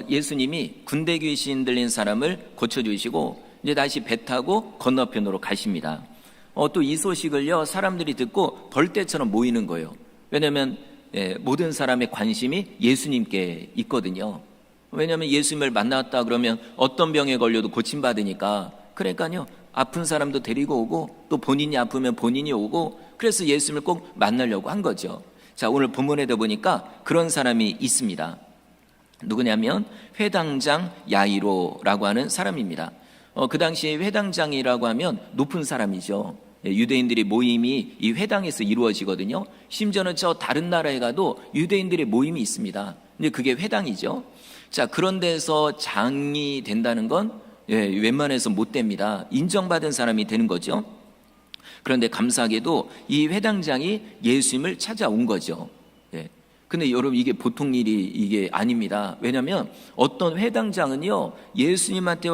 예수님이 군대 귀신 들린 사람을 고쳐주시고 이제 다시 배 타고 건너편으로 가십니다. 또 이 소식을요 사람들이 듣고 벌떼처럼 모이는 거예요. 왜냐하면 모든 사람의 관심이 예수님께 있거든요. 왜냐하면 예수님을 만났다 그러면 어떤 병에 걸려도 고침받으니까, 그러니까요 아픈 사람도 데리고 오고 또 본인이 아프면 본인이 오고, 그래서 예수님을 꼭 만나려고 한 거죠. 자, 오늘 본문에도 보니까 그런 사람이 있습니다. 누구냐면 회당장 야이로라고 하는 사람입니다. 그 당시에 회당장이라고 하면 높은 사람이죠. 유대인들의 모임이 이 회당에서 이루어지거든요. 심지어는 저 다른 나라에 가도 유대인들의 모임이 있습니다. 근데 그게 회당이죠. 자, 그런 데서 장이 된다는 건 웬만해서 못 됩니다. 인정받은 사람이 되는 거죠. 그런데 감사하게도 이 회당장이 예수님을 찾아온 거죠. 근데 여러분 이게 보통 일이 이게 아닙니다. 왜냐하면 어떤 회당장은요 예수님한테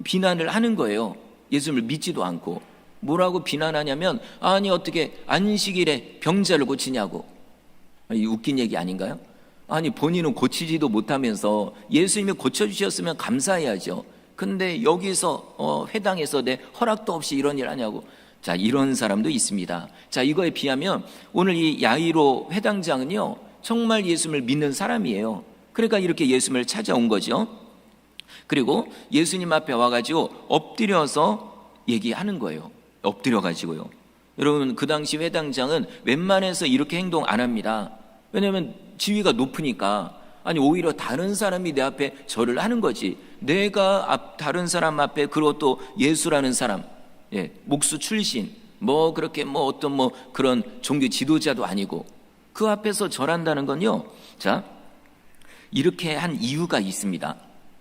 비난을 하는 거예요. 예수님을 믿지도 않고. 뭐라고 비난하냐면, 아니 어떻게 안식일에 병자를 고치냐고. 이 웃긴 얘기 아닌가요? 아니 본인은 고치지도 못하면서 예수님이 고쳐주셨으면 감사해야죠. 근데 여기서 회당에서 내 허락도 없이 이런 일 하냐고. 자, 이런 사람도 있습니다. 자, 이거에 비하면 오늘 이 야이로 회당장은요 정말 예수님을 믿는 사람이에요. 그러니까 이렇게 예수님을 찾아온 거죠. 그리고 예수님 앞에 와가지고 엎드려서 얘기하는 거예요. 엎드려가지고요. 여러분 그 당시 회당장은 웬만해서 이렇게 행동 안 합니다. 왜냐하면 지위가 높으니까. 아니 오히려 다른 사람이 내 앞에 절을 하는 거지. 내가 다른 사람 앞에, 그리고 또 예수라는 사람, 목수 출신, 그렇게 어떤 그런 종교 지도자도 아니고 그 앞에서 절한다는 건요. 자, 이렇게 한 이유가 있습니다.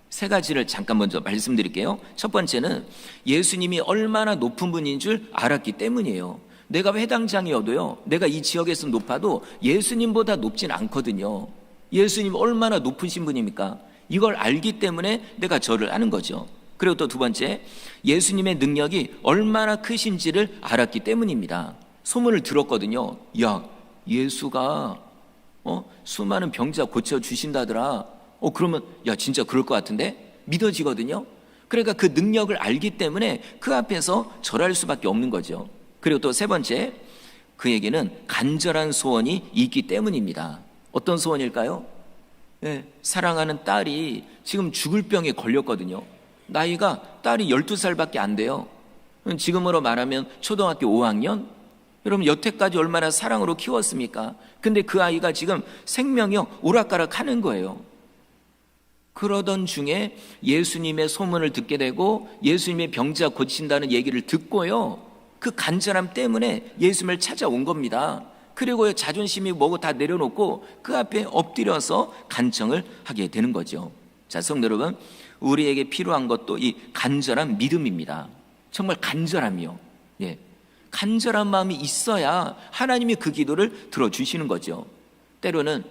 세 가지를 잠깐 먼저 말씀드릴게요. 첫 번째는 예수님이 얼마나 높은 분인 줄 알았기 때문이에요. 내가 회당장이어도요, 내가 이 지역에서 높아도 예수님보다 높진 않거든요. 예수님 얼마나 높으신 분입니까? 이걸 알기 때문에 내가 절을 하는 거죠. 그리고 또 두 번째, 예수님의 능력이 얼마나 크신지를 알았기 때문입니다. 소문을 들었거든요. 야, 예수가 수많은 병자 고쳐주신다더라. 그러면 야 진짜 그럴 것 같은데? 믿어지거든요. 그러니까 그 능력을 알기 때문에 그 앞에서 절할 수밖에 없는 거죠. 그리고 또 세 번째, 그에게는 간절한 소원이 있기 때문입니다. 어떤 소원일까요? 사랑하는 딸이 지금 죽을 병에 걸렸거든요. 나이가 딸이 12살밖에 안 돼요. 지금으로 말하면 초등학교 5학년? 여러분 여태까지 얼마나 사랑으로 키웠습니까? 근데 그 아이가 지금 생명이 오락가락 하는 거예요. 그러던 중에 예수님의 소문을 듣게 되고 예수님의 병자 고친다는 얘기를 듣고요, 그 간절함 때문에 예수님을 찾아온 겁니다. 그리고 자존심이 뭐고 다 내려놓고 그 앞에 엎드려서 간청을 하게 되는 거죠. 자, 성도 여러분, 우리에게 필요한 것도 이 간절한 믿음입니다. 정말 간절함이요. 간절한 마음이 있어야 하나님이 그 기도를 들어주시는 거죠. 때로는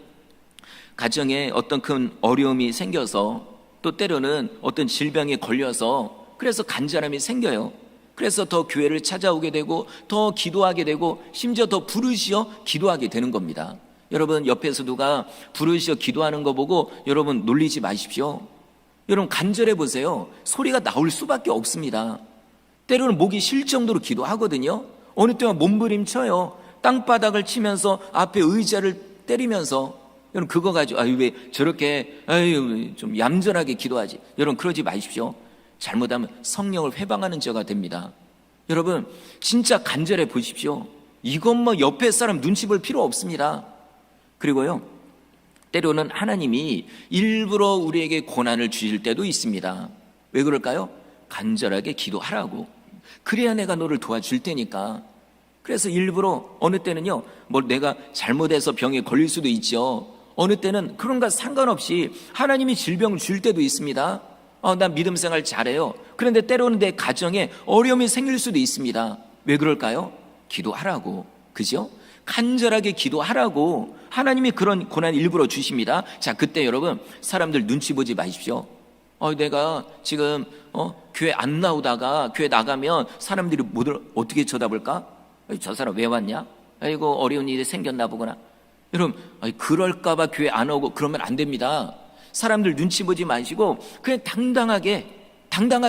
가정에 어떤 큰 어려움이 생겨서, 또 때로는 어떤 질병에 걸려서 그래서 간절함이 생겨요. 그래서 더 교회를 찾아오게 되고 더 기도하게 되고 심지어 더 부르시어 기도하게 되는 겁니다. 여러분 옆에서 누가 부르시어 기도하는 거 보고 여러분 놀리지 마십시오. 여러분 간절해 보세요. 소리가 나올 수밖에 없습니다. 때로는 목이 쉴 정도로 기도하거든요. 어느 때만 몸부림쳐요. 땅바닥을 치면서 앞에 의자를 때리면서. 여러분 그거 가지고 왜 저렇게 좀 얌전하게 기도하지. 여러분 그러지 마십시오. 잘못하면 성령을 회방하는 죄가 됩니다. 여러분 진짜 간절해 보십시오. 이건 옆에 사람 눈치 볼 필요 없습니다. 그리고요, 때로는 하나님이 일부러 우리에게 고난을 주실 때도 있습니다. 왜 그럴까요? 간절하게 기도하라고. 그래야 내가 너를 도와줄 테니까. 그래서 일부러 어느 때는요, 내가 잘못해서 병에 걸릴 수도 있죠. 어느 때는 그런 거 상관없이 하나님이 질병을 줄 때도 있습니다. 난 믿음 생활 잘해요. 그런데 때로는 내 가정에 어려움이 생길 수도 있습니다. 왜 그럴까요? 기도하라고. 그죠? 간절하게 기도하라고 하나님이 그런 고난을 일부러 주십니다. 자, 그때 여러분 사람들 눈치 보지 마십시오. 내가 지금 교회 안 나오다가 교회 나가면 사람들이 어떻게 쳐다볼까? 저 사람 왜 왔냐? 아이고 어려운 일이 생겼나 보구나. 여러분 그럴까 봐 교회 안 오고 그러면 안 됩니다. 사람들 눈치 보지 마시고 그냥 당당하게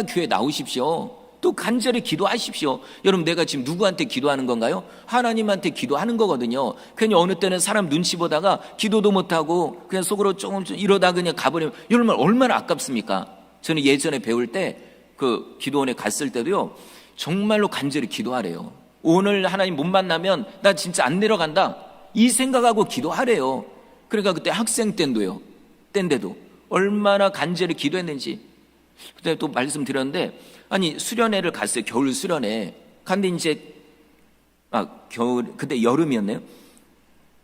교회 나오십시오. 또 간절히 기도하십시오. 여러분, 내가 지금 누구한테 기도하는 건가요? 하나님한테 기도하는 거거든요. 괜히 어느 때는 사람 눈치 보다가 기도도 못하고 그냥 속으로 조금 이러다 그냥 가버리면 여러분 얼마나 아깝습니까? 저는 예전에 배울 때 그 기도원에 갔을 때도요, 정말로 간절히 기도하래요. 오늘 하나님 못 만나면 나 진짜 안 내려간다, 이 생각하고 기도하래요. 그러니까 그때 학생 때인데도 얼마나 간절히 기도했는지. 그때 또 말씀드렸는데, 아니 수련회를 갔어요. 겨울 수련회 갔는데 이제 그때 여름이었네요.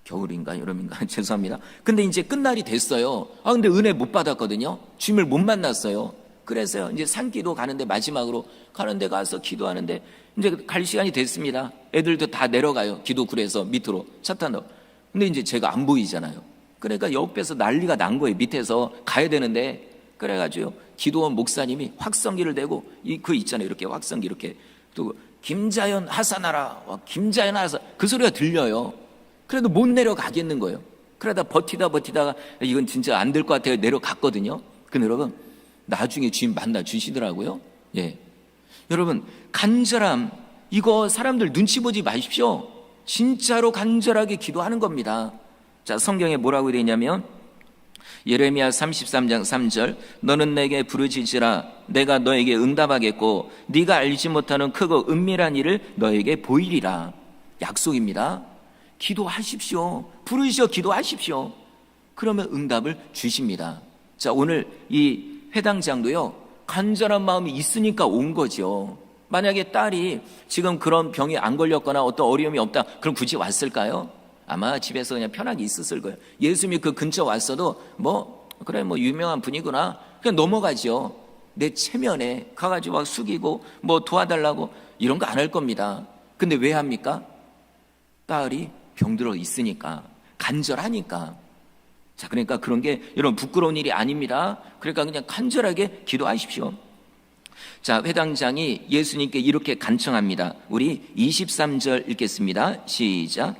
겨울인가 여름인가 죄송합니다. 근데 이제 끝날이 됐어요. 근데 은혜 못 받았거든요. 주님을 못 만났어요. 그래서 이제 산기도 가는데, 마지막으로 가는데 가서 기도하는데 이제 갈 시간이 됐습니다. 애들도 다 내려가요. 기도굴에서 밑으로 차 타고. 근데 이제 제가 안 보이잖아요. 그러니까 옆에서 난리가 난 거예요. 밑에서 가야 되는데. 그래가지고 기도원 목사님이 확성기를 대고 그 있잖아요. 이렇게 확성기 이렇게 또 김자연 하사나라, 김자연 하사, 그 소리가 들려요. 그래도 못 내려가겠는 거예요. 그러다 버티다가 이건 진짜 안 될 것 같아요. 내려갔거든요. 근데 여러분, 나중에 주님 만나 주시더라고요. 예, 여러분, 간절함, 이거 사람들 눈치 보지 마십시오. 진짜로 간절하게 기도하는 겁니다. 자, 성경에 뭐라고 되어 있냐면 예레미야 33장 3절, 너는 내게 부르짖으라, 내가 너에게 응답하겠고 네가 알지 못하는 크고 은밀한 일을 너에게 보이리라. 약속입니다. 기도하십시오. 부르시어 기도하십시오. 그러면 응답을 주십니다. 자, 오늘 이 회당장도요, 간절한 마음이 있으니까 온 거죠. 만약에 딸이 지금 그런 병에 안 걸렸거나 어떤 어려움이 없다, 그럼 굳이 왔을까요? 아마 집에서 그냥 편하게 있었을 거예요. 예수님이 그 근처 왔어도 그래 유명한 분이구나, 그냥 넘어가죠. 내 체면에 가가지고 막 숙이고 도와달라고 이런 거 안 할 겁니다. 근데 왜 합니까? 딸이 병들어 있으니까, 간절하니까. 자, 그러니까 그런 게 여러분 부끄러운 일이 아닙니다. 그러니까 그냥 간절하게 기도하십시오. 자, 회당장이 예수님께 이렇게 간청합니다. 우리 23절 읽겠습니다. 시작.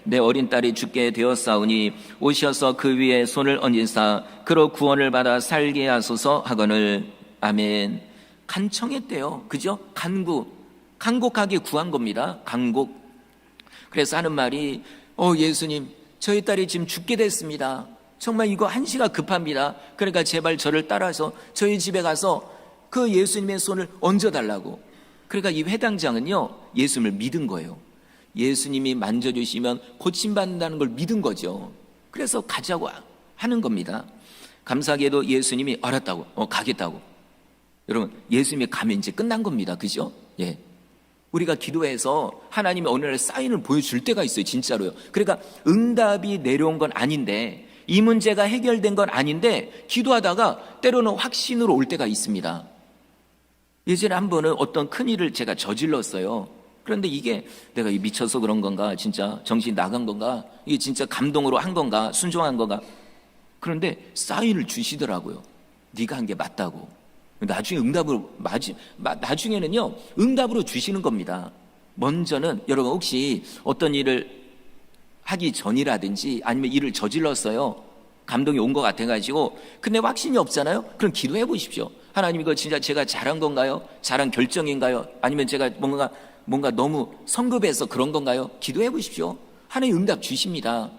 내 어린 딸이 죽게 되었사오니 오셔서 그 위에 손을 얹으사 그로 구원을 받아 살게 하소서 하거늘. 아멘. 간청했대요. 그죠? 간곡하게 구한 겁니다. 간곡. 그래서 하는 말이, 예수님, 저희 딸이 지금 죽게 됐습니다. 정말 이거 한시가 급합니다. 그러니까 제발 저를 따라서 저희 집에 가서 그 예수님의 손을 얹어달라고. 그러니까 이 회당장은요, 예수님을 믿은 거예요. 예수님이 만져주시면 고침받는다는 걸 믿은 거죠. 그래서 가자고 하는 겁니다. 감사하게도 예수님이 알았다고, 가겠다고. 여러분, 예수님이 가면 이제 끝난 겁니다. 그죠? 예. 우리가 기도해서 하나님이 어느 날 사인을 보여줄 때가 있어요. 진짜로요. 그러니까 응답이 내려온 건 아닌데, 이 문제가 해결된 건 아닌데, 기도하다가 때로는 확신으로 올 때가 있습니다. 예전에 한 번은 어떤 큰일을 제가 저질렀어요. 그런데 이게 내가 미쳐서 그런 건가, 진짜 정신 나간 건가, 이게 진짜 감동으로 한 건가, 순종한 건가. 그런데 사인을 주시더라고요. 네가 한 게 맞다고. 나중에 나중에는요, 응답으로 주시는 겁니다. 먼저는 여러분, 혹시 어떤 일을 하기 전이라든지 아니면 일을 저질렀어요. 감동이 온 것 같아가지고, 근데 확신이 없잖아요. 그럼 기도해 보십시오. 하나님, 이거 진짜 제가 잘한 건가요? 잘한 결정인가요? 아니면 제가 뭔가 너무 성급해서 그런 건가요? 기도해 보십시오. 하나님 응답 주십니다.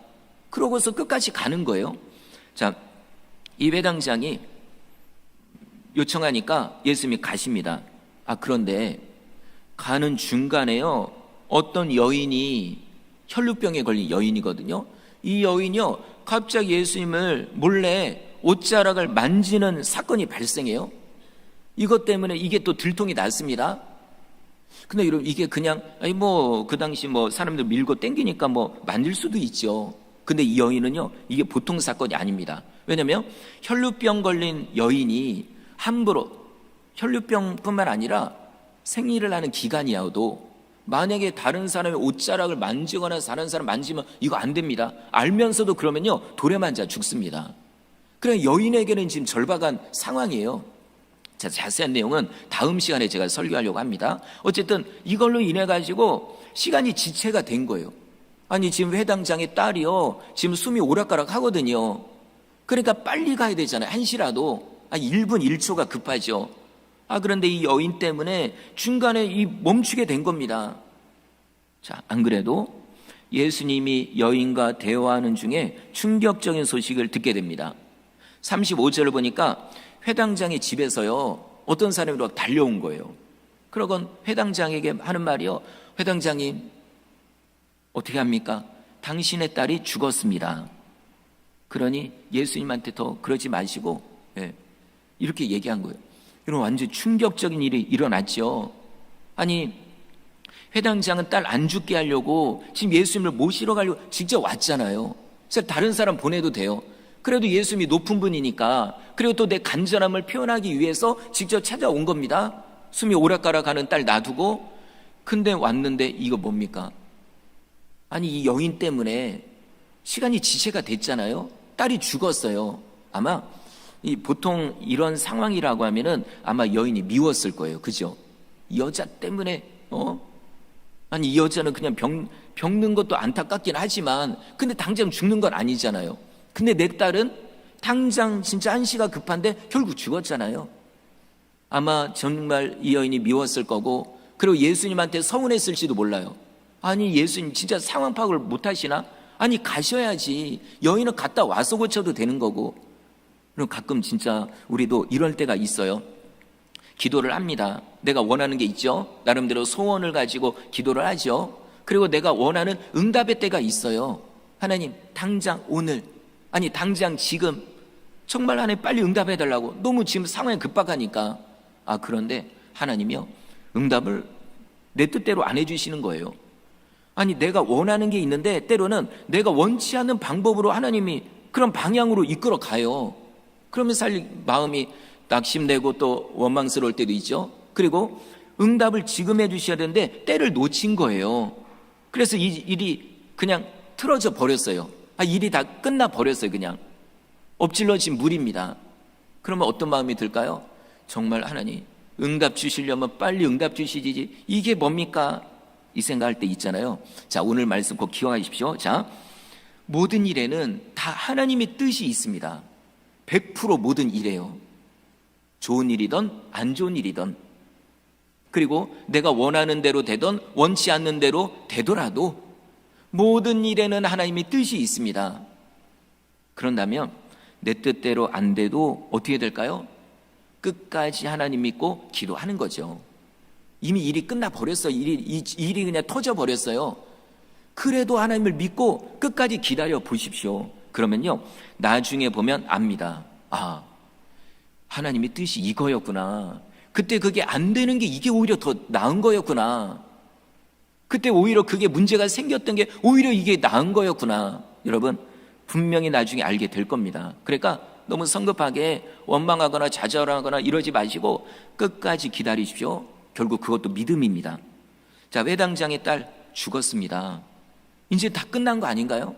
그러고서 끝까지 가는 거예요. 자, 이 회당장이 요청하니까 예수님이 가십니다. 그런데 가는 중간에요, 어떤 여인이, 혈루병에 걸린 여인이거든요. 이 여인이요, 갑자기 예수님을 몰래 옷자락을 만지는 사건이 발생해요. 이것 때문에 이게 또 들통이 났습니다. 근데 여러분, 이게 그냥 그 당시 사람들 밀고 땡기니까 만질 수도 있죠. 근데 이 여인은요, 이게 보통 사건이 아닙니다. 왜냐면 혈루병 걸린 여인이 함부로, 혈루병뿐만 아니라 생리를 하는 기간이어도 만약에 다른 사람의 옷자락을 만지거나 다른 사람 만지면 이거 안 됩니다. 알면서도 그러면요, 돌에 만져 죽습니다. 그래, 여인에게는 지금 절박한 상황이에요. 자, 자세한 내용은 다음 시간에 제가 설교하려고 합니다. 어쨌든 이걸로 인해 가지고 시간이 지체가 된 거예요. 아니 지금 회당장의 딸이요 지금 숨이 오락가락 하거든요. 그러니까 빨리 가야 되잖아요. 1시라도 1분 1초가 급하죠. 그런데 이 여인 때문에 중간에 멈추게 된 겁니다. 자, 안 그래도 예수님이 여인과 대화하는 중에 충격적인 소식을 듣게 됩니다. 35절을 보니까 회당장의 집에서요 어떤 사람이 막 달려온 거예요. 그러곤 회당장에게 하는 말이요, 회당장님 어떻게 합니까? 당신의 딸이 죽었습니다. 그러니 예수님한테 더 그러지 마시고 이렇게 얘기한 거예요. 이런 완전 충격적인 일이 일어났죠. 아니 회당장은 딸 안 죽게 하려고 지금 예수님을 모시러 가려고 직접 왔잖아요. 그래서 다른 사람 보내도 돼요. 그래도 예수님이 높은 분이니까, 그리고 또 내 간절함을 표현하기 위해서 직접 찾아온 겁니다. 숨이 오락가락하는 딸 놔두고. 근데 왔는데 이거 뭡니까? 아니 이 여인 때문에 시간이 지체가 됐잖아요. 딸이 죽었어요. 아마 보통 이런 상황이라고 하면은 아마 여인이 미웠을 거예요. 그죠? 이 여자 때문에 아니 이 여자는 그냥 병든 것도 안타깝긴 하지만 근데 당장 죽는 건 아니잖아요. 근데 내 딸은 당장 진짜 1시가 급한데 결국 죽었잖아요. 아마 정말 이 여인이 미웠을 거고, 그리고 예수님한테 서운했을지도 몰라요. 아니 예수님 진짜 상황 파악을 못 하시나? 아니 가셔야지. 여인은 갔다 와서 고쳐도 되는 거고. 그럼 가끔 진짜 우리도 이럴 때가 있어요. 기도를 합니다. 내가 원하는 게 있죠. 나름대로 소원을 가지고 기도를 하죠. 그리고 내가 원하는 응답의 때가 있어요. 하나님 당장 오늘, 아니 당장 지금 정말 하나님 빨리 응답해 달라고. 너무 지금 상황이 급박하니까. 그런데 하나님이요 응답을 내 뜻대로 안 해주시는 거예요. 아니 내가 원하는 게 있는데 때로는 내가 원치 않는 방법으로 하나님이 그런 방향으로 이끌어 가요. 그러면 마음이 낙심되고 또 원망스러울 때도 있죠. 그리고 응답을 지금 해주셔야 되는데 때를 놓친 거예요. 그래서 이 일이 그냥 틀어져 버렸어요. 일이 다 끝나 버렸어요. 그냥 엎질러진 물입니다. 그러면 어떤 마음이 들까요? 정말 하나님 응답 주시려면 빨리 응답 주시지 이게 뭡니까? 이 생각할 때 있잖아요. 자, 오늘 말씀 꼭 기억하십시오. 자, 모든 일에는 다 하나님의 뜻이 있습니다. 100% 모든 일에요. 좋은 일이든 안 좋은 일이든, 그리고 내가 원하는 대로 되든 원치 않는 대로 되더라도 모든 일에는 하나님의 뜻이 있습니다. 그런다면 내 뜻대로 안 돼도 어떻게 될까요? 끝까지 하나님 믿고 기도하는 거죠. 이미 일이 끝나버렸어요. 일이 그냥 터져버렸어요. 그래도 하나님을 믿고 끝까지 기다려 보십시오. 그러면요 나중에 보면 압니다. 하나님의 뜻이 이거였구나. 그때 그게 안 되는 게 이게 오히려 더 나은 거였구나. 그때 오히려 그게 문제가 생겼던 게 오히려 이게 나은 거였구나. 여러분 분명히 나중에 알게 될 겁니다. 그러니까 너무 성급하게 원망하거나 좌절하거나 이러지 마시고 끝까지 기다리십시오. 결국 그것도 믿음입니다. 자, 회당장의 딸 죽었습니다. 이제 다 끝난 거 아닌가요?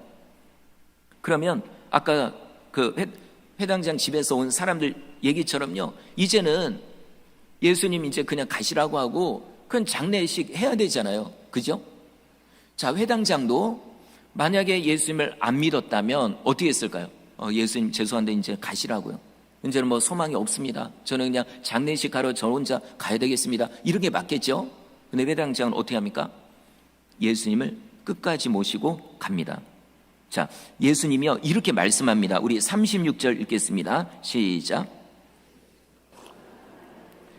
그러면 아까 그 회당장 집에서 온 사람들 얘기처럼요, 이제는 예수님 이제 그냥 가시라고 하고 그건 장례식 해야 되잖아요. 그죠? 자, 회당장도 만약에 예수님을 안 믿었다면 어떻게 했을까요? 예수님 죄송한데 이제 가시라고요. 이제는 뭐 소망이 없습니다. 저는 그냥 장례식 하러 저 혼자 가야 되겠습니다. 이런 게 맞겠죠? 근데 회당장은 어떻게 합니까? 예수님을 끝까지 모시고 갑니다. 자, 예수님이요 이렇게 말씀합니다. 우리 36절 읽겠습니다. 시작.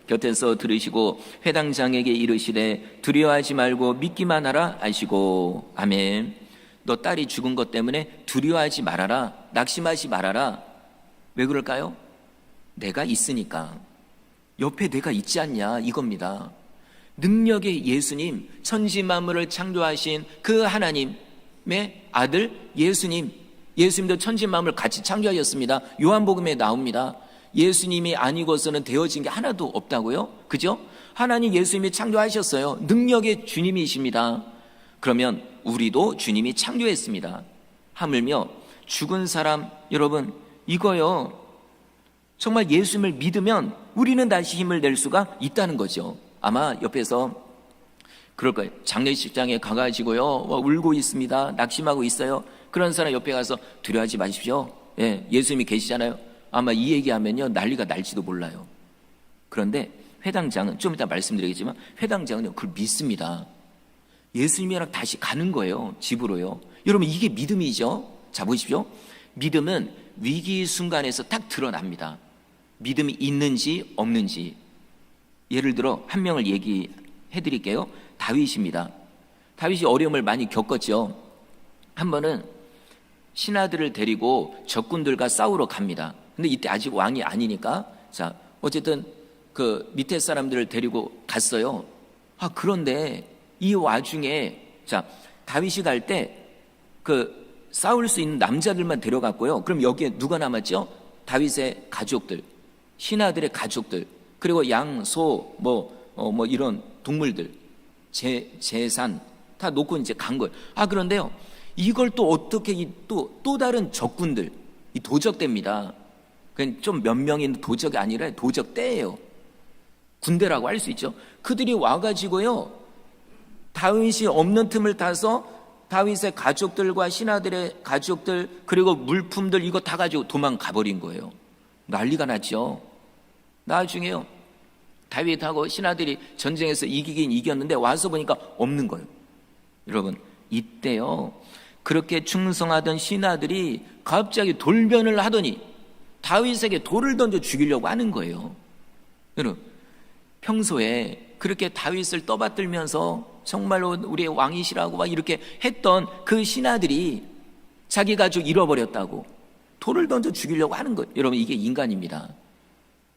곁에서 들으시고 회당장에게 이르시되 두려워하지 말고 믿기만 하라 하시고. 아멘. 너 딸이 죽은 것 때문에 두려워하지 말아라, 낙심하지 말아라. 왜 그럴까요? 내가 있으니까. 옆에 내가 있지 않냐 이겁니다. 능력의 예수님, 천지 만물을 창조하신 그 하나님의 아들 예수님도 천지 만물을 같이 창조하셨습니다. 요한복음에 나옵니다. 예수님이 아니고서는 되어진 게 하나도 없다고요? 그죠? 하나님 예수님이 창조하셨어요. 능력의 주님이십니다. 그러면 우리도 주님이 창조했습니다. 하물며 죽은 사람, 여러분 이거요 정말 예수님을 믿으면 우리는 다시 힘을 낼 수가 있다는 거죠. 아마 옆에서 그럴 거예요. 장례식장에 가가지고요, 울고 있습니다. 낙심하고 있어요. 그런 사람 옆에 가서 두려워하지 마십시오. 예, 예수님이 계시잖아요. 아마 이 얘기하면요, 난리가 날지도 몰라요. 그런데 회당장은, 좀 이따 말씀드리겠지만, 회당장은요, 그걸 믿습니다. 예수님이랑 다시 가는 거예요. 집으로요. 여러분, 이게 믿음이죠? 자, 보십시오. 믿음은 위기 순간에서 딱 드러납니다. 믿음이 있는지 없는지. 예를 들어 한 명을 얘기해 드릴게요. 다윗입니다. 다윗이 어려움을 많이 겪었죠. 한 번은 신하들을 데리고 적군들과 싸우러 갑니다. 근데 이때 아직 왕이 아니니까, 자, 어쨌든 그 밑에 사람들을 데리고 갔어요. 그런데 이 와중에, 자, 다윗이 갈 때 그 싸울 수 있는 남자들만 데려갔고요. 그럼 여기에 누가 남았죠? 다윗의 가족들, 신하들의 가족들, 그리고 양, 소, 뭐 이런 동물들, 재산 다 놓고 이제 간 거예요. 그런데요, 이걸 또 어떻게 또 다른 적군들, 이 도적대입니다. 그냥 좀 몇 명이 있는 도적이 아니라 도적대예요. 군대라고 할 수 있죠. 그들이 와가지고요, 다윗이 없는 틈을 타서 다윗의 가족들과 신하들의 가족들, 그리고 물품들, 이거 다 가지고 도망가 버린 거예요. 난리가 났죠. 나중에요, 다윗하고 신하들이 전쟁에서 이기긴 이겼는데 와서 보니까 없는 거예요. 여러분, 이때요, 그렇게 충성하던 신하들이 갑자기 돌변을 하더니 다윗에게 돌을 던져 죽이려고 하는 거예요. 여러분, 평소에 그렇게 다윗을 떠받들면서 정말로 우리의 왕이시라고 막 이렇게 했던 그 신하들이 자기 가족 잃어버렸다고 돌을 던져 죽이려고 하는 거예요. 여러분, 이게 인간입니다.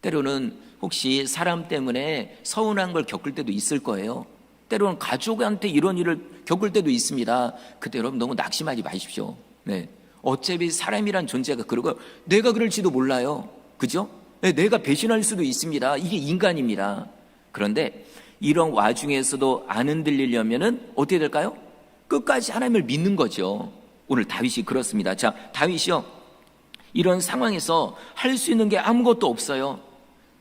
때로는 혹시 사람 때문에 서운한 걸 겪을 때도 있을 거예요. 때로는 가족한테 이런 일을 겪을 때도 있습니다. 그때 여러분 너무 낙심하지 마십시오. 네. 어차피 사람이란 존재가 그러고 내가 그럴지도 몰라요. 그죠? 네, 내가 배신할 수도 있습니다. 이게 인간입니다. 그런데 이런 와중에서도 안 흔들리려면은 어떻게 될까요? 끝까지 하나님을 믿는 거죠. 오늘 다윗이 그렇습니다. 자, 다윗이요, 이런 상황에서 할 수 있는 게 아무것도 없어요.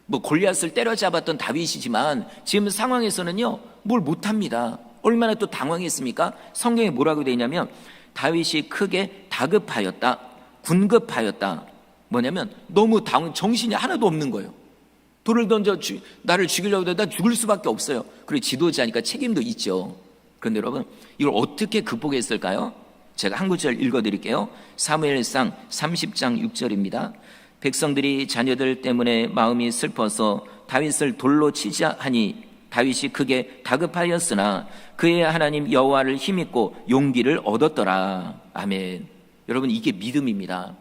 뭐 골리앗을 때려잡았던 다윗이지만 지금 상황에서는요, 뭘 못합니다. 얼마나 또 당황했습니까? 성경에 뭐라고 되어 있냐면 다윗이 크게 다급하였다, 군급하였다. 뭐냐면 너무 정신이 하나도 없는 거예요. 돌을 던져 나를 죽이려고 해도 나 죽을 수밖에 없어요. 그리고 지도자니까 책임도 있죠. 그런데 여러분, 이걸 어떻게 극복했을까요? 제가 한 구절 읽어드릴게요. 사무엘상 30장 6절입니다. 백성들이 자녀들 때문에 마음이 슬퍼서 다윗을 돌로 치자 하니 다윗이 크게 다급하였으나 그의 하나님 여호와를 힘입고 용기를 얻었더라. 아멘. 여러분, 이게 믿음입니다.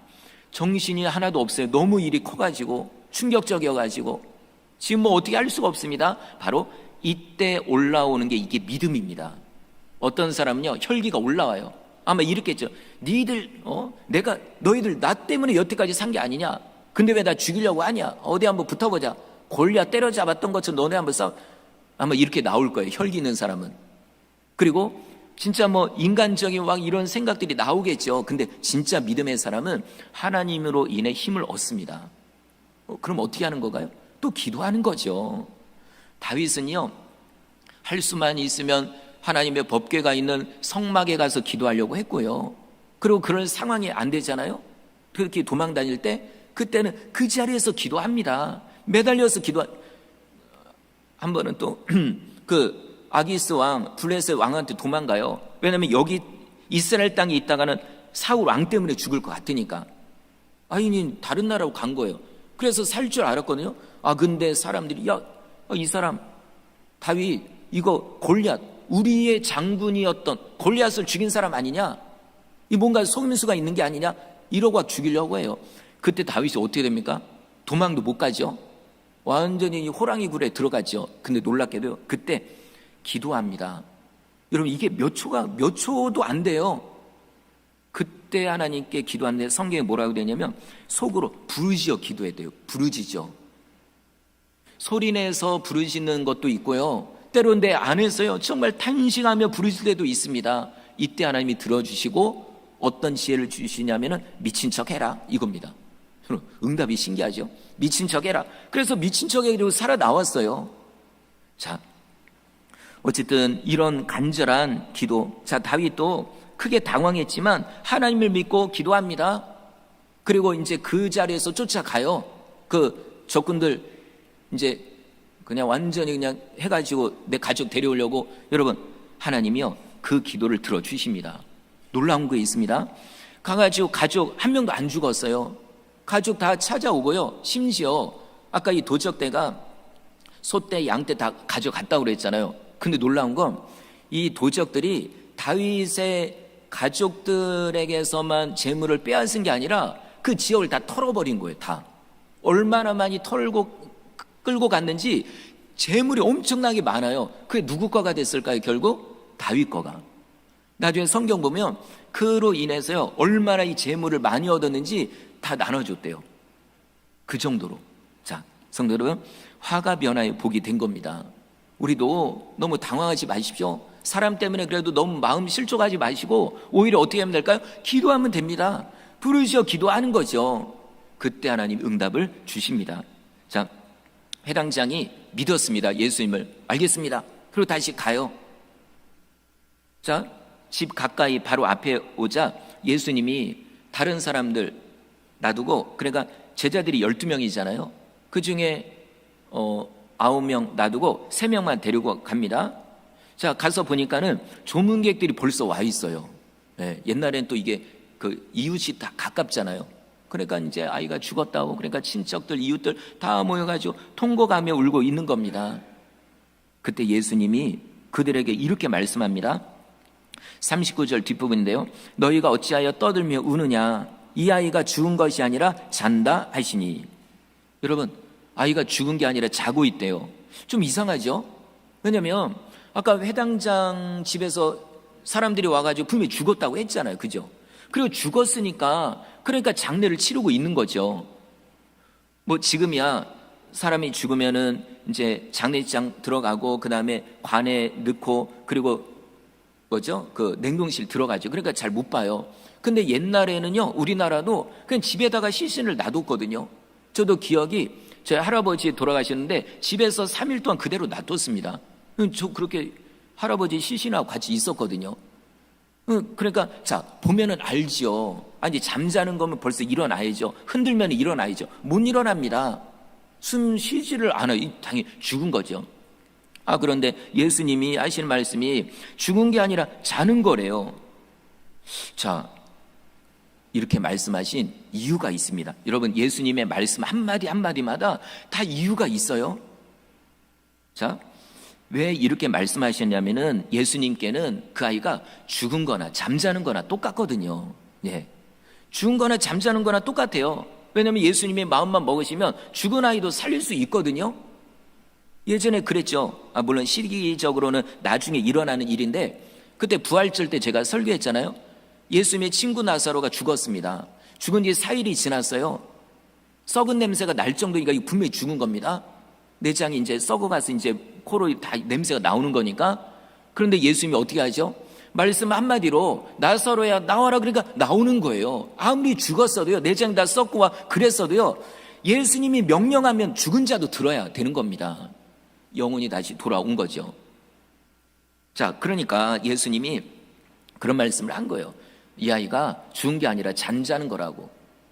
정신이 하나도 없어요. 너무 일이 커가지고 충격적이어가지고 지금 뭐 어떻게 할 수가 없습니다. 바로 이때 올라오는 게 이게 믿음입니다. 어떤 사람은요, 혈기가 올라와요. 아마 이렇겠죠. 너희들 나 때문에 여태까지 산 게 아니냐? 근데 왜 나 죽이려고 하냐? 어디 한번 붙어보자. 골리앗 때려잡았던 것처럼 너네 한번 싸워. 아마 이렇게 나올 거예요, 혈기 있는 사람은. 그리고 진짜 뭐 인간적인 이런 생각들이 나오겠죠. 근데 진짜 믿음의 사람은 하나님으로 인해 힘을 얻습니다. 그럼 어떻게 하는 건가요? 또 기도하는 거죠. 다윗은요, 할 수만 있으면 하나님의 법궤가 있는 성막에 가서 기도하려고 했고요. 그리고 그런 상황이 안 되잖아요. 그렇게 도망 다닐 때 그때는 그 자리에서 기도합니다. 매달려서 한 번은 또 그 아기스 왕, 블레셋 왕한테 도망가요. 왜냐하면 여기 이스라엘 땅에 있다가는 사울 왕 때문에 죽을 것 같으니까. 다른 나라로 간 거예요. 그래서 살 줄 알았거든요. 근데 사람들이 이 사람 다윗, 이거 골리앗, 우리의 장군이었던 골리앗을 죽인 사람 아니냐? 이 뭔가 속임수가 있는 게 아니냐? 이러고 죽이려고 해요. 그때 다윗이 어떻게 됩니까? 도망도 못 가죠. 완전히 호랑이 굴에 들어가죠. 근데 놀랍게도요, 그때 기도합니다. 여러분, 이게 몇 초도 안 돼요. 그때 하나님께 기도하는데 성경에 뭐라고 되냐면 속으로 부르짖어 기도해야 돼요. 부르짖어. 소리내서 부르짖는 것도 있고요, 때로 내 안에서요 정말 탄식하며 부르짖을 때도 있습니다. 이때 하나님이 들어주시고 어떤 지혜를 주시냐면은 미친 척 해라, 이겁니다. 응답이 신기하죠. 미친 척 해라. 그래서 미친 척 해가지고 살아나왔어요. 자, 어쨌든 이런 간절한 기도. 자, 다윗도 크게 당황했지만 하나님을 믿고 기도합니다. 그리고 이제 그 자리에서 쫓아가요. 그 적군들 이제 그냥 완전히 그냥 해가지고 내 가족 데려오려고. 여러분, 하나님이요 그 기도를 들어주십니다. 놀라운 거 있습니다. 가가지고 가족 한 명도 안 죽었어요. 가족 다 찾아오고요. 심지어 아까 이 도적대가 소떼, 양떼 다 가져갔다고 그랬잖아요. 근데 놀라운 건 이 도적들이 다윗의 가족들에게서만 재물을 빼앗은 게 아니라 그 지역을 다 털어버린 거예요. 다 얼마나 많이 끌고 갔는지 재물이 엄청나게 많아요. 그게 누구 거가 됐을까요? 결국 다윗 거가. 나중에 성경 보면 그로 인해서요 얼마나 이 재물을 많이 얻었는지 다 나눠줬대요. 그 정도로. 자, 성도 여러분, 화가 변화의 복이 된 겁니다. 우리도 너무 당황하지 마십시오. 사람 때문에 그래도 너무 마음 실족하지 마시고 오히려 어떻게 하면 될까요? 기도하면 됩니다. 부르짖어 기도하는 거죠. 그때 하나님 응답을 주십니다. 자, 회당장이 믿었습니다. 예수님을. 알겠습니다. 그리고 다시 가요. 자, 집 가까이 바로 앞에 오자 예수님이 다른 사람들 놔두고, 그러니까 제자들이 12명이잖아요. 그 중에 9명 놔두고 3명만 데리고 갑니다. 자, 가서 보니까는 조문객들이 벌써 와 있어요. 네, 옛날엔 또 이게 그 이웃이 다 가깝잖아요. 그러니까 이제 아이가 죽었다고, 그러니까 친척들, 이웃들 다 모여가지고 통곡하며 울고 있는 겁니다. 그때 예수님이 그들에게 이렇게 말씀합니다. 39절 뒷부분인데요. 너희가 어찌하여 떠들며 우느냐? 이 아이가 죽은 것이 아니라 잔다 하시니. 여러분, 아이가 죽은 게 아니라 자고 있대요. 좀 이상하죠? 왜냐면 아까 회당장 집에서 사람들이 와가지고 분명히 죽었다고 했잖아요. 그죠? 그리고 죽었으니까 그러니까 장례를 치르고 있는 거죠. 뭐 지금이야 사람이 죽으면은 이제 장례장 들어가고 그 다음에 관에 넣고 그리고 뭐죠? 그 냉동실 들어가죠. 그러니까 잘 못 봐요. 근데 옛날에는요 우리나라도 그냥 집에다가 시신을 놔뒀거든요. 저도 기억이 저희 할아버지 돌아가셨는데 집에서 3일 동안 그대로 놔뒀습니다. 저 그렇게 할아버지 시신하고 같이 있었거든요. 그러니까 자 보면은 알죠. 아니 잠자는 거면 벌써 일어나야죠. 흔들면 일어나야죠. 못 일어납니다. 숨 쉬지를 않아요. 당연히 죽은 거죠. 그런데 예수님이 하시는 말씀이 죽은 게 아니라 자는 거래요. 자, 이렇게 말씀하신 이유가 있습니다. 여러분, 예수님의 말씀 한마디 한마디마다 다 이유가 있어요. 자, 왜 이렇게 말씀하셨냐면은 예수님께는 그 아이가 죽은 거나 잠자는 거나 똑같거든요. 예. 죽은 거나 잠자는 거나 똑같아요. 왜냐하면 예수님의 마음만 먹으시면 죽은 아이도 살릴 수 있거든요. 예전에 그랬죠. 물론 시기적으로는 나중에 일어나는 일인데 그때 부활절 때 제가 설교했잖아요. 예수님의 친구 나사로가 죽었습니다. 죽은 지 4일이 지났어요. 썩은 냄새가 날 정도니까 이거 분명히 죽은 겁니다. 내장이 이제 썩어가서 이제 코로 다 냄새가 나오는 거니까. 그런데 예수님이 어떻게 하죠? 말씀 한마디로 나사로야 나와라 그러니까 나오는 거예요. 아무리 죽었어도요, 내장 다 썩고 와 그랬어도요, 예수님이 명령하면 죽은 자도 들어야 되는 겁니다. 영혼이 다시 돌아온 거죠. 자, 그러니까 예수님이 그런 말씀을 한 거예요. 이 아이가 죽은 게 아니라 잠자는 거라고.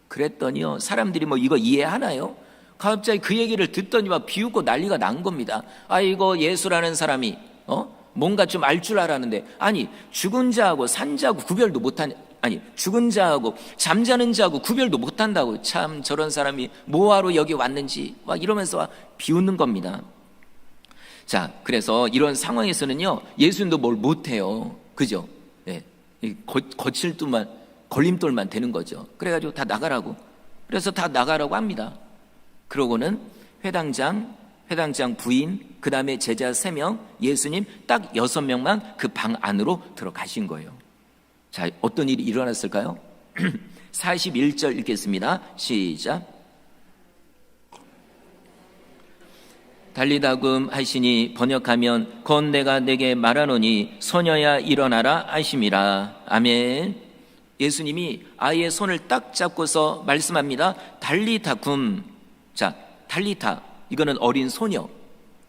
그랬더니요, 사람들이 뭐 이거 이해하나요? 갑자기 그 얘기를 듣더니 막 비웃고 난리가 난 겁니다. 이거 예수라는 사람이 뭔가 좀 알 줄 알았는데, 아니 죽은 자하고 산 자하고 구별도 못한, 아니 죽은 자하고 잠자는 자하고 구별도 못한다고. 참 저런 사람이 뭐하러 여기 왔는지 막 이러면서 비웃는 겁니다. 자, 그래서 이런 상황에서는요 예수님도 뭘 못해요. 그죠? 네. 거칠 듯만 걸림돌만 되는 거죠. 그래가지고 다 나가라고. 그래서 다 나가라고 합니다. 그러고는 회당장 부인, 그 다음에 제자 3명, 예수님 딱 6명만 그 방 안으로 들어가신 거예요. 자, 어떤 일이 일어났을까요? 41절 읽겠습니다. 시작. 달리다금 하시니 번역하면 건 내가 내게 말하노니 소녀야 일어나라 하심이라. 아멘. 예수님이 아이의 손을 딱 잡고서 말씀합니다. 달리다금. 자, 달리타 이거는 어린 소녀,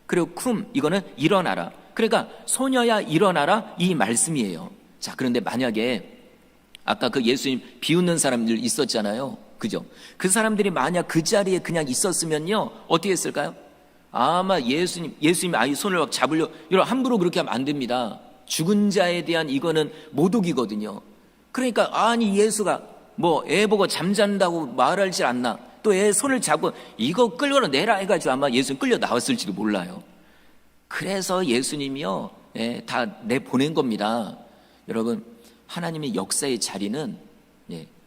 그리고 쿰 이거는 일어나라. 그러니까 소녀야 일어나라 이 말씀이에요. 자, 그런데 만약에 아까 그 예수님 비웃는 사람들 있었잖아요. 그죠? 그 사람들이 만약 그 자리에 그냥 있었으면요, 어떻게 했을까요? 아마 예수님 아이 손을 막 잡으려, 여러분, 함부로 그렇게 하면 안 됩니다. 죽은 자에 대한 이거는 모독이거든요. 그러니까, 아니, 예수가 뭐 애 보고 잠잔다고 말하지 않나? 또 애 손을 잡고 이거 끌어내라 해가지고 아마 예수님 끌려 나왔을지도 몰라요. 그래서 예수님이요, 다 내보낸 겁니다. 여러분, 하나님의 역사의 자리는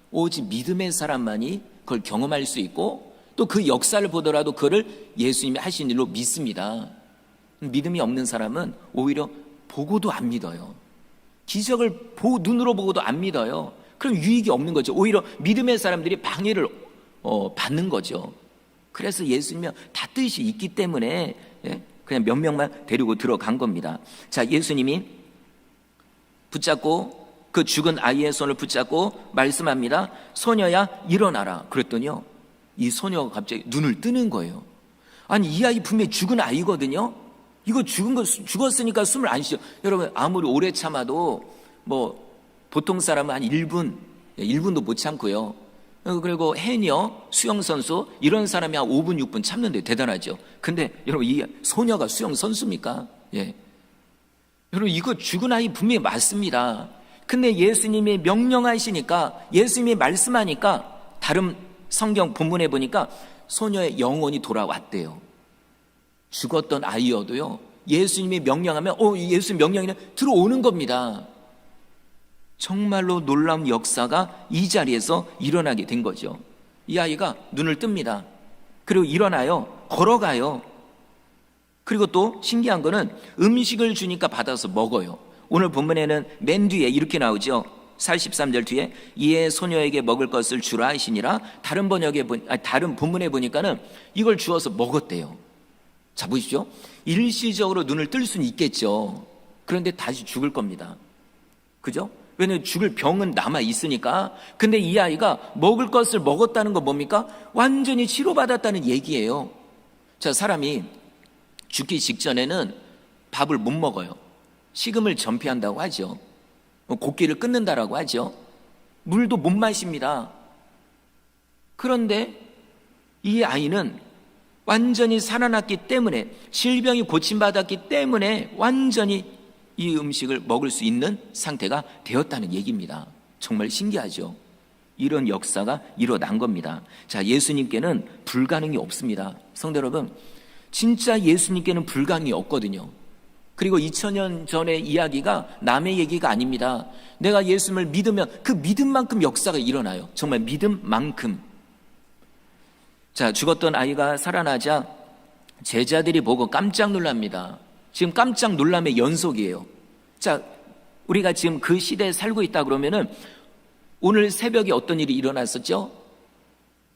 오직 믿음의 사람만이 그걸 경험할 수 있고, 또 그 역사를 보더라도 그를 예수님이 하신 일로 믿습니다. 믿음이 없는 사람은 오히려 보고도 안 믿어요. 기적을 눈으로 보고도 안 믿어요. 그럼 유익이 없는 거죠. 오히려 믿음의 사람들이 방해를 받는 거죠. 그래서 예수님은 다 뜻이 있기 때문에 그냥 몇 명만 데리고 들어간 겁니다. 자, 예수님이 붙잡고 그 죽은 아이의 손을 붙잡고 말씀합니다. 소녀야 일어나라. 그랬더니요, 이 소녀가 갑자기 눈을 뜨는 거예요. 아니, 이 아이 분명히 죽은 아이거든요. 이거 죽었으니까 숨을 안 쉬어. 여러분, 아무리 오래 참아도 뭐 보통 사람은 한 1분도 못 참고요. 그리고 해녀, 수영선수 이런 사람이 한 5분, 6분 참는데 대단하죠. 근데 여러분, 이 소녀가 수영선수입니까? 여러분, 이거 죽은 아이 분명히 맞습니다. 근데 예수님이 명령하시니까, 예수님이 말씀하니까, 다른 성경 본문에 보니까 소녀의 영혼이 돌아왔대요. 죽었던 아이여도요, 예수님이 명령하면 예수님 명령이면 들어오는 겁니다. 정말로 놀라운 역사가 이 자리에서 일어나게 된 거죠. 이 아이가 눈을 뜹니다. 그리고 일어나요. 걸어가요. 그리고 또 신기한 거는 음식을 주니까 받아서 먹어요. 오늘 본문에는 맨 뒤에 이렇게 나오죠. 43절 뒤에 이에 소녀에게 먹을 것을 주라 하시니라. 다른 본문에 보니까는 이걸 주어서 먹었대요. 자, 보십시오. 일시적으로 눈을 뜰 수는 있겠죠. 그런데 다시 죽을 겁니다. 그죠? 왜냐하면 죽을 병은 남아 있으니까. 근데 이 아이가 먹을 것을 먹었다는 건 뭡니까? 완전히 치료받았다는 얘기예요. 자, 사람이 죽기 직전에는 밥을 못 먹어요. 식음을 전폐한다고 하죠. 곡기를 끊는다라고 하죠. 물도 못 마십니다. 그런데 이 아이는 완전히 살아났기 때문에, 질병이 고침받았기 때문에 완전히 이 음식을 먹을 수 있는 상태가 되었다는 얘기입니다. 정말 신기하죠. 이런 역사가 일어난 겁니다. 자, 예수님께는 불가능이 없습니다. 성도 여러분, 진짜 예수님께는 불가능이 없거든요. 그리고 2000년 전의 이야기가 남의 얘기가 아닙니다. 내가 예수님을 믿으면 그 믿음만큼 역사가 일어나요. 정말 믿음만큼. 자, 죽었던 아이가 살아나자 제자들이 보고 깜짝 놀랍니다. 지금 깜짝 놀람의 연속이에요. 자, 우리가 지금 그 시대에 살고 있다 그러면은 오늘 새벽에 어떤 일이 일어났었죠?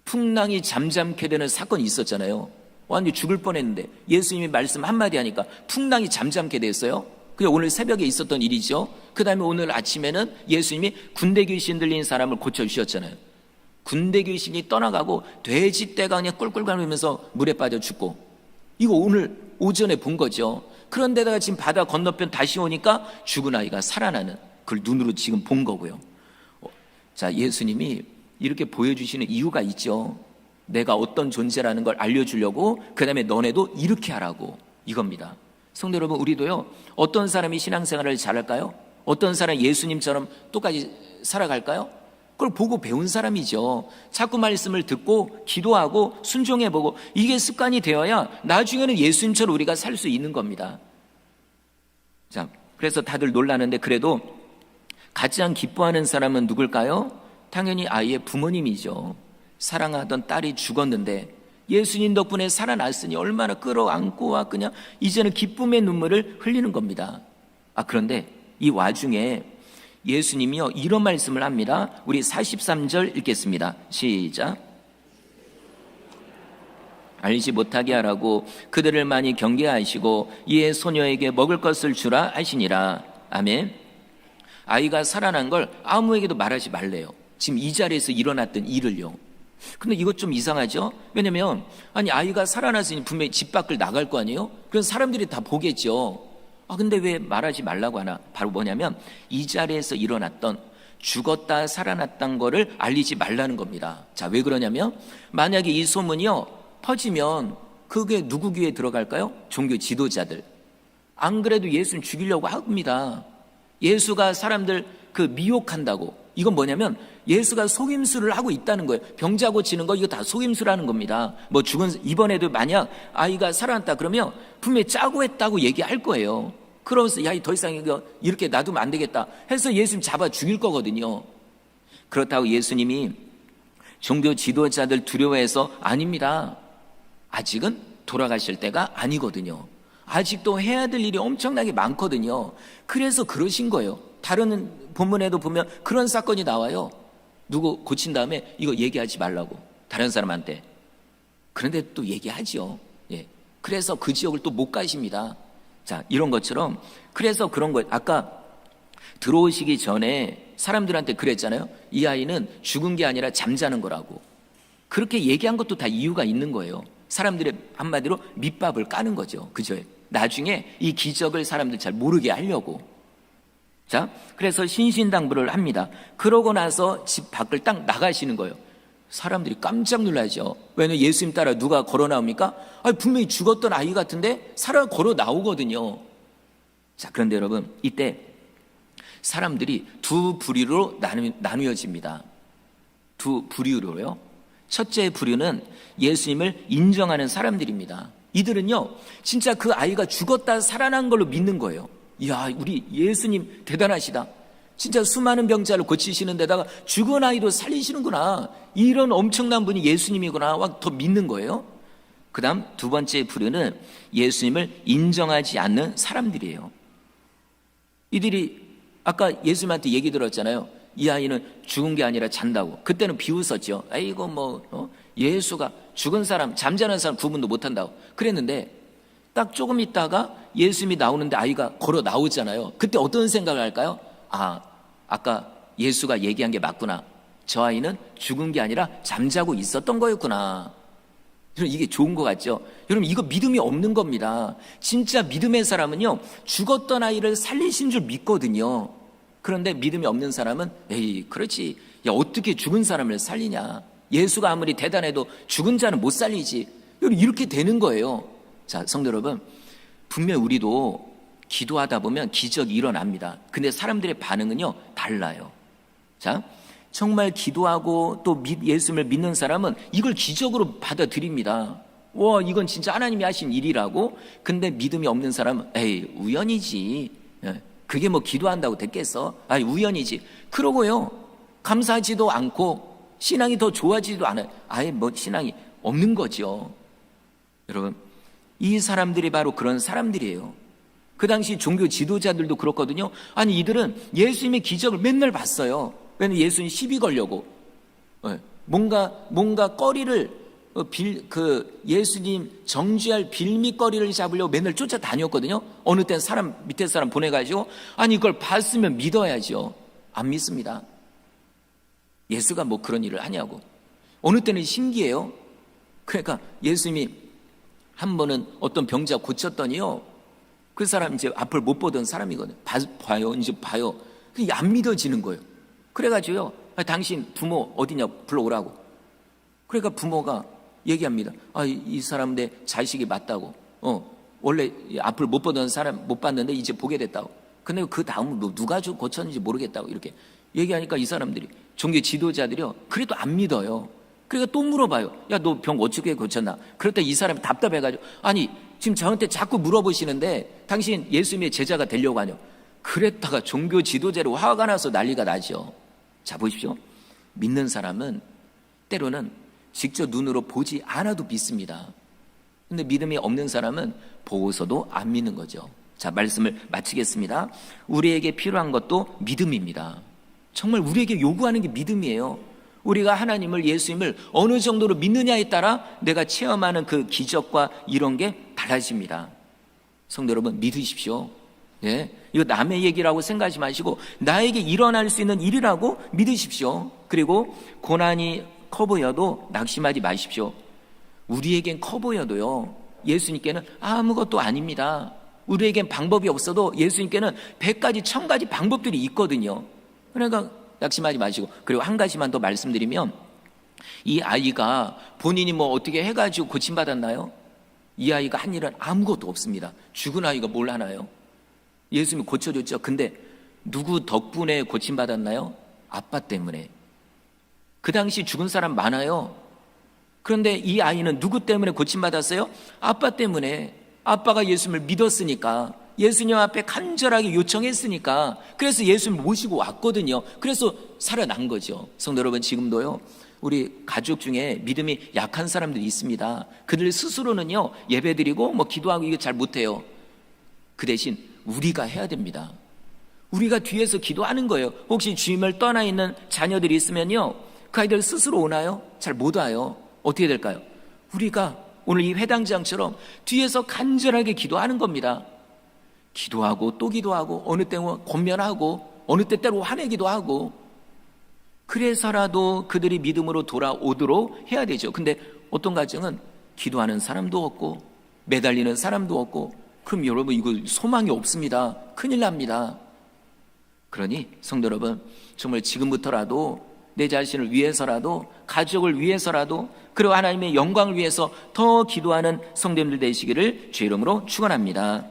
풍랑이 잠잠케 되는 사건이 있었잖아요. 완전히 죽을 뻔했는데 예수님이 말씀 한마디 하니까 풍랑이 잠잠케 됐어요. 그게 오늘 새벽에 있었던 일이죠. 그 다음에 오늘 아침에는 예수님이 군대 귀신 들린 사람을 고쳐주셨잖아요. 군대 귀신이 떠나가고 돼지떼가 그냥 꿀꿀거리면서 물에 빠져 죽고, 이거 오늘 오전에 본 거죠. 그런데다가 지금 바다 건너편 다시 오니까 죽은 아이가 살아나는, 그걸 눈으로 지금 본 거고요. 자, 예수님이 이렇게 보여주시는 이유가 있죠. 내가 어떤 존재라는 걸 알려주려고, 그 다음에 너네도 이렇게 하라고, 이겁니다. 성도 여러분, 우리도요, 어떤 사람이 신앙생활을 잘할까요? 어떤 사람이 예수님처럼 똑같이 살아갈까요? 그걸 보고 배운 사람이죠. 자꾸 말씀을 듣고 기도하고 순종해보고, 이게 습관이 되어야 나중에는 예수님처럼 우리가 살 수 있는 겁니다. 자, 그래서 다들 놀라는데, 그래도 가장 기뻐하는 사람은 누굴까요? 당연히 아이의 부모님이죠. 사랑하던 딸이 죽었는데 예수님 덕분에 살아났으니 얼마나 끌어안고 그냥 이제는 기쁨의 눈물을 흘리는 겁니다. 그런데 이 와중에 예수님이요, 이런 말씀을 합니다. 우리 43절 읽겠습니다. 시작. 알지 못하게 하라고 그들을 많이 경계하시고 이에 소녀에게 먹을 것을 주라 하시니라. 아멘. 아이가 살아난 걸 아무에게도 말하지 말래요. 지금 이 자리에서 일어났던 일을요. 근데 이것 좀 이상하죠? 왜냐면 아이가 살아났으니 분명히 집 밖을 나갈 거 아니에요? 그래서 사람들이 다 보겠죠. 근데 왜 말하지 말라고 하나? 바로 뭐냐면 이 자리에서 일어났던 죽었다 살아났던 거를 알리지 말라는 겁니다. 자, 왜 그러냐면 만약에 이 소문이요 퍼지면 그게 누구 귀에 들어갈까요? 종교 지도자들. 안 그래도 예수를 죽이려고 합니다. 예수가 사람들 미혹한다고. 이건 뭐냐면 예수가 속임수를 하고 있다는 거예요. 병자 고치는 거 이거 다 속임수라는 겁니다. 뭐 이번에도 만약 아이가 살아났다 그러면 분명히 짜고 했다고 얘기할 거예요. 그러면서 야, 더 이상 이렇게 놔두면 안 되겠다 해서 예수님 잡아 죽일 거거든요. 그렇다고 예수님이 종교 지도자들 두려워해서 아닙니다. 아직은 돌아가실 때가 아니거든요. 아직도 해야 될 일이 엄청나게 많거든요. 그래서 그러신 거예요. 다른 본문에도 보면 그런 사건이 나와요. 누구 고친 다음에 이거 얘기하지 말라고 다른 사람한테. 그런데 또 얘기하죠. 예. 그래서 그 지역을 또 못 가십니다. 자, 이런 것처럼 그래서 그런 거예요. 아까 들어오시기 전에 사람들한테 그랬잖아요. 이 아이는 죽은 게 아니라 잠자는 거라고. 그렇게 얘기한 것도 다 이유가 있는 거예요. 사람들의 한마디로 밑밥을 까는 거죠. 그죠? 나중에 이 기적을 사람들 잘 모르게 하려고. 자, 그래서 신신당부를 합니다. 그러고 나서 집 밖을 딱 나가시는 거예요. 사람들이 깜짝 놀라죠. 왜냐면 예수님 따라 누가 걸어 나옵니까? 분명히 죽었던 아이 같은데 살아 걸어 나오거든요. 자, 그런데 여러분, 이때 사람들이 두 부류로 나누어집니다. 두 부류로요. 첫째 부류는 예수님을 인정하는 사람들입니다. 이들은요, 진짜 그 아이가 죽었다 살아난 걸로 믿는 거예요. 이야, 우리 예수님 대단하시다. 진짜 수많은 병자를 고치시는 데다가 죽은 아이도 살리시는구나. 이런 엄청난 분이 예수님이구나. 더 믿는 거예요. 그 다음 두 번째 부류는 예수님을 인정하지 않는 사람들이에요. 이들이 아까 예수님한테 얘기 들었잖아요. 이 아이는 죽은 게 아니라 잔다고. 그때는 비웃었죠. 아이고 예수가 죽은 사람, 잠자는 사람 구분도 못한다고 그랬는데 딱 조금 있다가 예수님이 나오는데 아이가 걸어 나오잖아요. 그때 어떤 생각을 할까요? 아까 예수가 얘기한 게 맞구나. 저 아이는 죽은 게 아니라 잠자고 있었던 거였구나. 여러분, 이게 좋은 것 같죠? 여러분, 이거 믿음이 없는 겁니다. 진짜 믿음의 사람은요, 죽었던 아이를 살리신 줄 믿거든요. 그런데 믿음이 없는 사람은 에이, 그렇지. 야, 어떻게 죽은 사람을 살리냐. 예수가 아무리 대단해도 죽은 자는 못 살리지. 여러분, 이렇게 되는 거예요. 자, 성도 여러분, 분명 우리도 기도하다 보면 기적이 일어납니다. 근데 사람들의 반응은요, 달라요. 자, 정말 기도하고 또 예수님을 믿는 사람은 이걸 기적으로 받아들입니다. 와, 이건 진짜 하나님이 하신 일이라고. 근데 믿음이 없는 사람은 에이, 우연이지. 그게 기도한다고 됐겠어? 우연이지. 그러고요, 감사하지도 않고 신앙이 더 좋아지지도 않아요. 아예 신앙이 없는 거죠. 여러분, 이 사람들이 바로 그런 사람들이에요. 그 당시 종교 지도자들도 그렇거든요. 이들은 예수님의 기적을 맨날 봤어요. 왜냐면 예수님 시비 걸려고. 뭔가 거리를, 예수님 정죄할 빌미거리를 잡으려고 맨날 쫓아다녔거든요. 어느 땐 밑에 사람 보내가지고, 이걸 봤으면 믿어야죠. 안 믿습니다. 예수가 그런 일을 하냐고. 어느 때는 신기해요. 그러니까 예수님이 한 번은 어떤 병자 고쳤더니요, 그 사람 이제 앞을 못 보던 사람이거든요. 이제 봐요. 그게 안 믿어지는 거예요. 그래가지고요, 당신 부모 어디냐 불러오라고. 그러니까 부모가 얘기합니다. 이 사람 내 자식이 맞다고. 원래 앞을 못 보던 사람 못 봤는데 이제 보게 됐다고. 근데 그 다음은 누가 고쳤는지 모르겠다고 이렇게 얘기하니까 이 사람들이, 종교 지도자들이요, 그래도 안 믿어요. 그러니까 또 물어봐요. 야, 너 병 어떻게 고쳤나? 그럴 때 이 사람이 답답해가지고, 지금 저한테 자꾸 물어보시는데 당신 예수님의 제자가 되려고 하냐? 그랬다가 종교 지도자로 화가 나서 난리가 나죠. 자, 보십시오. 믿는 사람은 때로는 직접 눈으로 보지 않아도 믿습니다. 근데 믿음이 없는 사람은 보고서도 안 믿는 거죠. 자, 말씀을 마치겠습니다. 우리에게 필요한 것도 믿음입니다. 정말 우리에게 요구하는 게 믿음이에요. 우리가 하나님을, 예수님을 어느 정도로 믿느냐에 따라 내가 체험하는 그 기적과 이런 게 달라집니다. 성도 여러분, 믿으십시오. 예, 이거 남의 얘기라고 생각하지 마시고 나에게 일어날 수 있는 일이라고 믿으십시오. 그리고 고난이 커 보여도 낙심하지 마십시오. 우리에겐 커 보여도요, 예수님께는 아무것도 아닙니다. 우리에겐 방법이 없어도 예수님께는 100가지, 1000가지 방법들이 있거든요. 그러니까 낙심하지 마시고, 그리고 한 가지만 더 말씀드리면, 이 아이가 본인이 뭐 어떻게 해가지고 고침받았나요? 이 아이가 한 일은 아무것도 없습니다. 죽은 아이가 뭘 하나요? 예수님이 고쳐줬죠. 근데 누구 덕분에 고침받았나요? 아빠 때문에. 그 당시 죽은 사람 많아요. 그런데 이 아이는 누구 때문에 고침받았어요? 아빠 때문에. 아빠가 예수님을 믿었으니까, 예수님 앞에 간절하게 요청했으니까, 그래서 예수님을 모시고 왔거든요. 그래서 살아난 거죠. 성도 여러분, 지금도요, 우리 가족 중에 믿음이 약한 사람들이 있습니다. 그들 스스로는요, 예배드리고 뭐 기도하고 이거 잘 못해요. 그 대신 우리가 해야 됩니다. 우리가 뒤에서 기도하는 거예요. 혹시 주님을 떠나 있는 자녀들이 있으면요, 그 아이들 스스로 오나요? 잘 못 와요. 어떻게 될까요? 우리가 오늘 이 회당장처럼 뒤에서 간절하게 기도하는 겁니다. 기도하고 또 기도하고, 어느 때는 권면하고, 어느 때로 화내기도 하고, 그래서라도 그들이 믿음으로 돌아오도록 해야 되죠. 근데 어떤 가정은 기도하는 사람도 없고 매달리는 사람도 없고, 그럼 여러분 이거 소망이 없습니다. 큰일 납니다. 그러니 성도 여러분, 정말 지금부터라도 내 자신을 위해서라도, 가족을 위해서라도, 그리고 하나님의 영광을 위해서 더 기도하는 성도님들 되시기를 주의 이름으로 축원합니다.